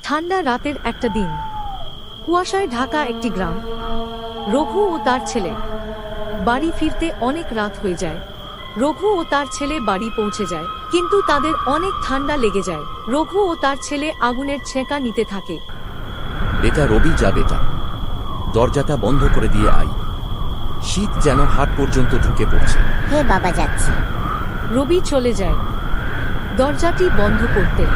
ঠান্ডা রাতের একটা দিন, কুয়াশায় ঢাকা একটি গ্রাম। রঘু ও তার ছেলে বাড়ি ফিরতে অনেক রাত হয়ে যায়। রঘু ও তার ছেলে বাড়ি পৌঁছে যায়, কিন্তু তাদের অনেক ঠান্ডা লেগে যায়। রঘু ও তার ছেলে আগুনের ছেঁকা নিতে থাকে। বেটা রবি, যা বেটা, দরজাটা বন্ধ করে দিয়ে আই। শীত যেন হাট পর্যন্ত ঢুকে পড়ছে। হে বাবা, যাচ্ছি। রবি চলে যায় দরজাটি বন্ধ করতে।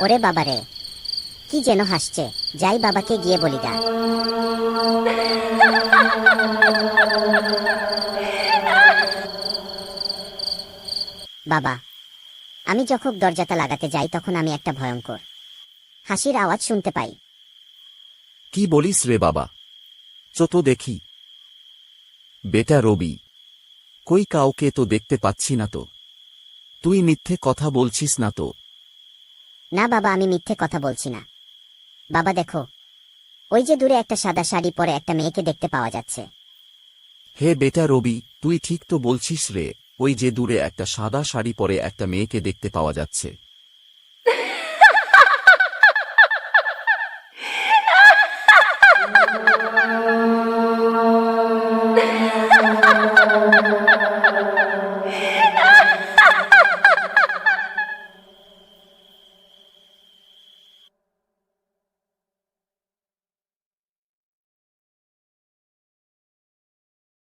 ওরে বাবা রে, কি যেন হাসছে। যাই বাবাকে গিয়ে বলি গা। বাবা, আমি যখন দরজাটা লাগাতে যাই তখন আমি একটা ভয়ঙ্কর হাসির আওয়াজ শুনতে পাই। কি বলিস রে বাবা? চতো দেখি। বেটা রবি, কই কাউকে তো দেখতে পাচ্ছি না তো। তুই মিথ্যে কথা বলছিস না তো? না বাবা, আমি মিথ্যে কথা বলছি না। বাবা দেখো, ওই যে দূরে একটা সাদা শাড়ি পরে একটা মেয়েকে দেখতে পাওয়া যাচ্ছে। হে বেটা রবি, তুই ঠিক তো বলছিস রে। ওই যে দূরে একটা সাদা শাড়ি পরে একটা মেয়েকে দেখতে পাওয়া যাচ্ছে।